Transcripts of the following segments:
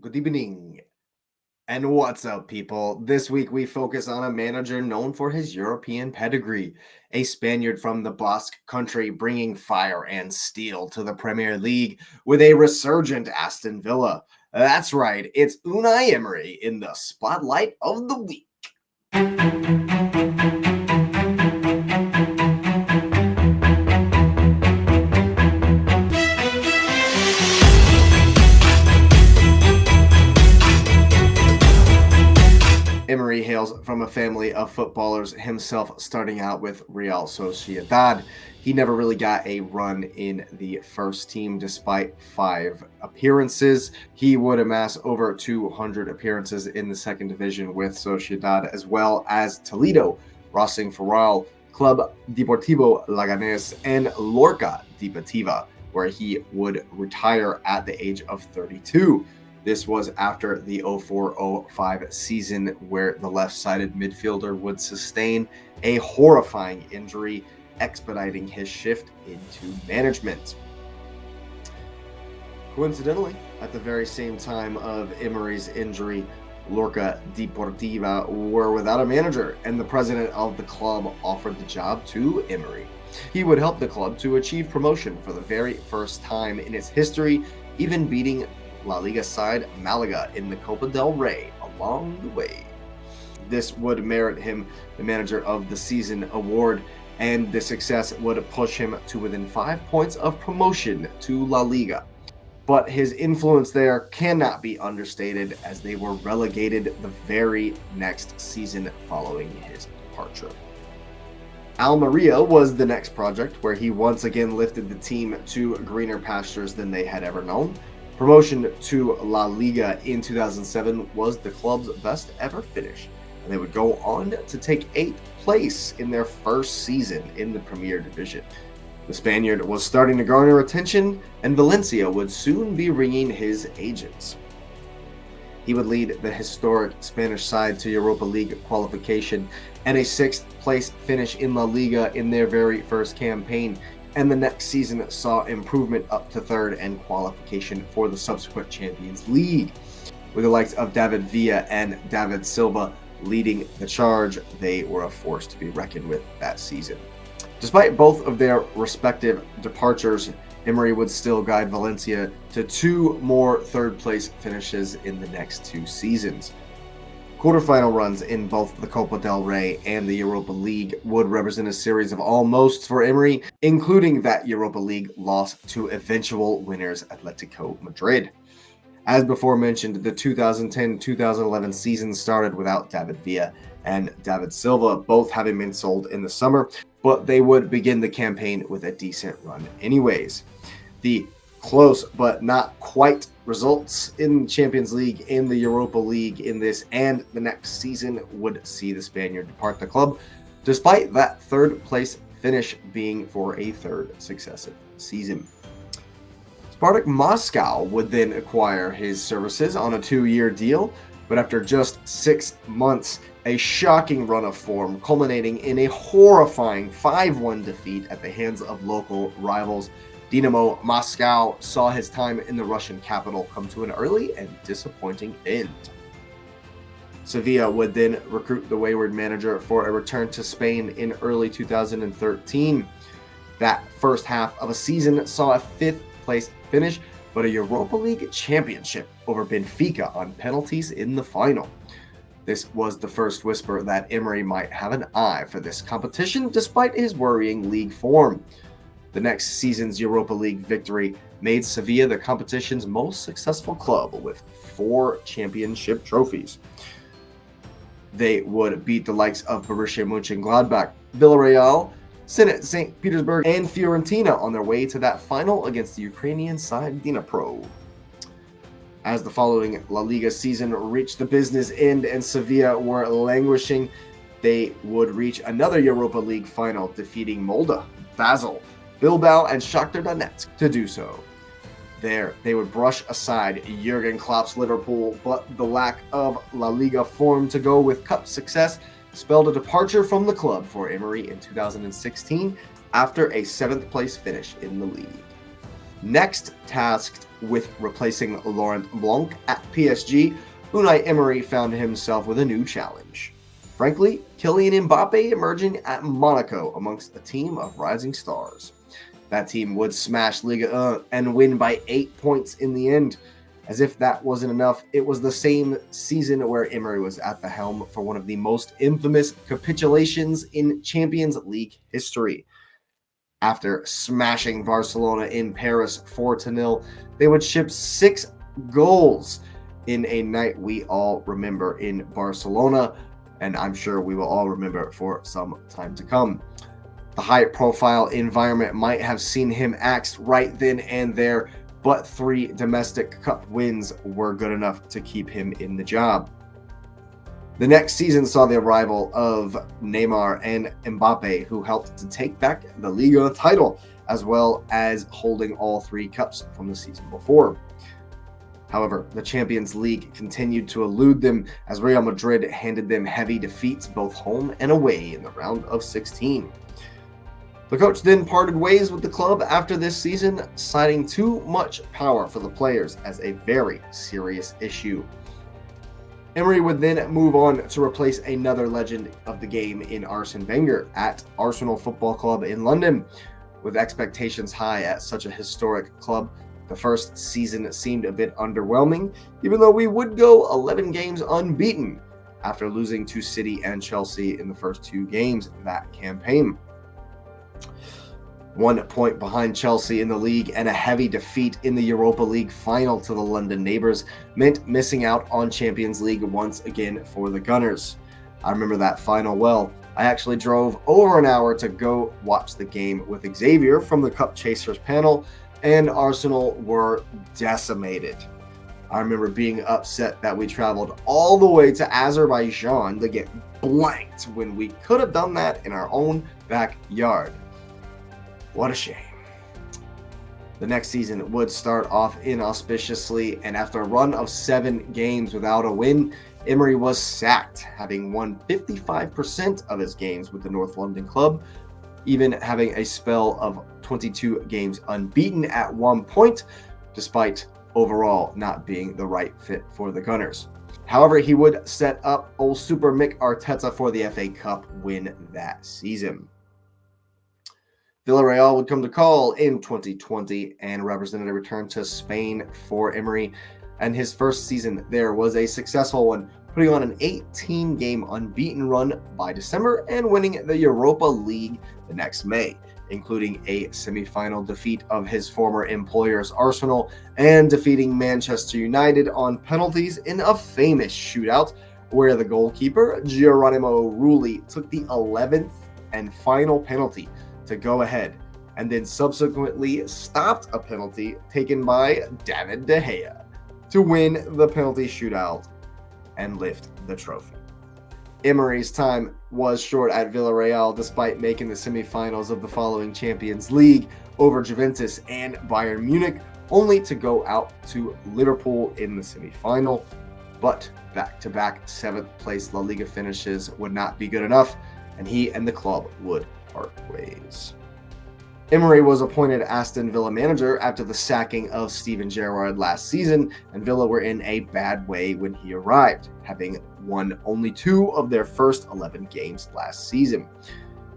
Good evening. And what's up, people? This week we focus on a manager known for his European pedigree, a Spaniard from the Basque country bringing fire and steel to the Premier League with a resurgent Aston Villa. That's right, it's Unai Emery in the spotlight of the week. Emery hails from a family of footballers himself, starting out with Real Sociedad. He never really got a run in the first team despite 5 appearances. He would amass over 200 appearances in the second division with Sociedad, as well as Toledo, Racing Ferrol, Club Deportivo Leganés, and Lorca Deportiva, where he would retire at the age of 32. This was after the 04-05 season, where the left-sided midfielder would sustain a horrifying injury, expediting his shift into management. Coincidentally, at the very same time of Emery's injury, Lorca Deportiva were without a manager, and the president of the club offered the job to Emery. He would help the club to achieve promotion for the very first time in its history, even beating La Liga side Malaga in the Copa del Rey along the way. This would merit him the Manager of the Season award, and the success would push him to within 5 points of promotion to La Liga. But his influence there cannot be understated, as they were relegated the very next season following his departure. Almeria was the next project, where he once again lifted the team to greener pastures than they had ever known. Promotion to La Liga in 2007 was the club's best ever finish, and they would go on to take 8th place in their first season in the Premier Division. The Spaniard was starting to garner attention, and Valencia would soon be ringing his agents. He would lead the historic Spanish side to Europa League qualification and a 6th place finish in La Liga in their very first campaign, and the next season saw improvement up to 3rd and qualification for the subsequent Champions League. With the likes of David Villa and David Silva leading the charge, they were a force to be reckoned with that season. Despite both of their respective departures, Emery would still guide Valencia to 2 more 3rd place finishes in the next 2 seasons. Quarterfinal runs in both the Copa del Rey and the Europa League would represent a series of almosts for Emery, including that Europa League loss to eventual winners Atletico Madrid. As before mentioned, the 2010-2011 season started without David Villa and David Silva, both having been sold in the summer, but they would begin the campaign with a decent run anyways. The close but not quite results in Champions League, in the Europa League, in this and the next season would see the Spaniard depart the club, despite that 3rd place finish being for a 3rd successive season. Spartak Moscow would then acquire his services on a 2-year deal, but after just 6 months, a shocking run of form culminating in a horrifying 5-1 defeat at the hands of local rivals, Dynamo Moscow saw his time in the Russian capital come to an early and disappointing end. Sevilla would then recruit the wayward manager for a return to Spain in early 2013. That first half of a season saw a 5th place finish, but a Europa League championship over Benfica on penalties in the final. This was the first whisper that Emery might have an eye for this competition, despite his worrying league form. The next season's Europa League victory made Sevilla the competition's most successful club with 4 championship trophies. They would beat the likes of Borussia Mönchengladbach, Villarreal, Zenit St. Petersburg, and Fiorentina on their way to that final against the Ukrainian side Dnipro. As the following La Liga season reached the business end and Sevilla were languishing, they would reach another Europa League final, defeating Molde, Basel, Bilbao, and Shakhtar Donetsk to do so. There, they would brush aside Jurgen Klopp's Liverpool, but the lack of La Liga form to go with cup success spelled a departure from the club for Emery in 2016 after a 7th place finish in the league. Next tasked with replacing Laurent Blanc at PSG, Unai Emery found himself with a new challenge. Frankly, Kylian Mbappe emerging at Monaco amongst a team of rising stars. That team would smash Ligue 1 and win by 8 points in the end. As if that wasn't enough, it was the same season where Emery was at the helm for one of the most infamous capitulations in Champions League history. After smashing Barcelona in Paris 4-0, they would ship 6 goals in a night we all remember in Barcelona, and I'm sure we will all remember for some time to come. The high-profile environment might have seen him axed right then and there, but 3 domestic cup wins were good enough to keep him in the job. The next season saw the arrival of Neymar and Mbappe, who helped to take back the Liga title, as well as holding all 3 cups from the season before. However, the Champions League continued to elude them as Real Madrid handed them heavy defeats both home and away in the round of 16. The coach then parted ways with the club after this season, citing too much power for the players as a very serious issue. Emery would then move on to replace another legend of the game in Arsene Wenger at Arsenal Football Club in London. With expectations high at such a historic club, the first season seemed a bit underwhelming, even though we would go 11 games unbeaten after losing to City and Chelsea in the first 2 games of that campaign. 1 point behind Chelsea in the league and a heavy defeat in the Europa League final to the London neighbours meant missing out on Champions League once again for the Gunners. I remember that final well. I actually drove over an hour to go watch the game with Xavier from the Cup Chasers panel, and Arsenal were decimated. I remember being upset that we traveled all the way to Azerbaijan to get blanked when we could have done that in our own backyard. What a shame. The next season would start off inauspiciously, and after a run of 7 games without a win, Emery was sacked, having won 55% of his games with the North London club, even having a spell of 22 games unbeaten at one point, despite overall not being the right fit for the Gunners. However, he would set up old Super Mick Arteta for the FA Cup win that season. Villarreal would come to call in 2020 and represented a return to Spain for Emery, and his first season there was a successful one, putting on an 18-game unbeaten run by December and winning the Europa League the next May, including a semi-final defeat of his former employers Arsenal and defeating Manchester United on penalties in a famous shootout where the goalkeeper Geronimo Rulli took the 11th and final penalty to go ahead, and then subsequently stopped a penalty taken by David De Gea to win the penalty shootout and lift the trophy. Emery's time was short at Villarreal despite making the semifinals of the following Champions League over Juventus and Bayern Munich, only to go out to Liverpool in the semifinal. But back-to-back 7th place La Liga finishes would not be good enough, and he and the club would part ways. Emery was appointed Aston Villa manager after the sacking of Steven Gerrard last season, and Villa were in a bad way when he arrived, having won only 2 of their first 11 games last season.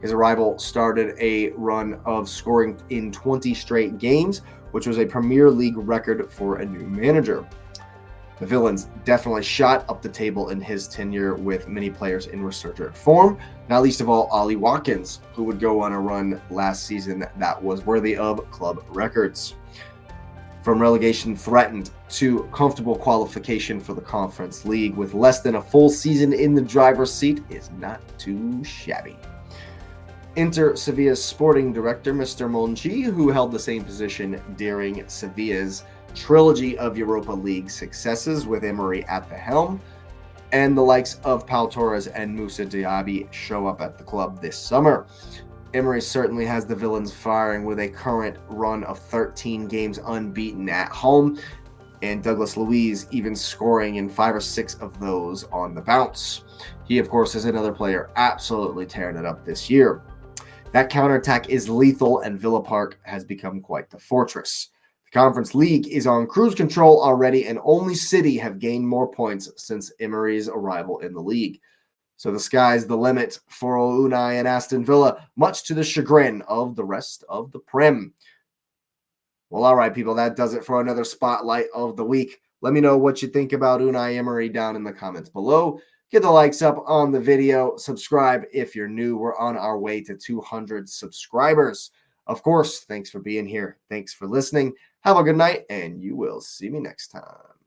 His arrival started a run of scoring in 20 straight games, which was a Premier League record for a new manager. The Villains definitely shot up the table in his tenure with many players in resurgent form, not least of all Ollie Watkins, who would go on a run last season that was worthy of club records. From relegation threatened to comfortable qualification for the Conference League with less than a full season in the driver's seat is not too shabby. Enter Sevilla's sporting director, Mr. Monchi, who held the same position during Sevilla's trilogy of Europa League successes with Emery at the helm, and the likes of Pau Torres and Moussa Diaby show up at the club this summer. Emery certainly has the Villains firing with a current run of 13 games unbeaten at home, and Douglas Luiz even scoring in 5 or 6 of those on the bounce. He, of course, is another player absolutely tearing it up this year. That counterattack is lethal, and Villa Park has become quite the fortress. The Conference League is on cruise control already, and only City have gained more points since Emery's arrival in the league. So the sky's the limit for Unai and Aston Villa, much to the chagrin of the rest of the Prem. Well, all right, people, that does it for another Spotlight of the Week. Let me know what you think about Unai Emery down in the comments below. Get the likes up on the video. Subscribe if you're new. We're on our way to 200 subscribers. Of course, thanks for being here. Thanks for listening. Have a good night, and you will see me next time.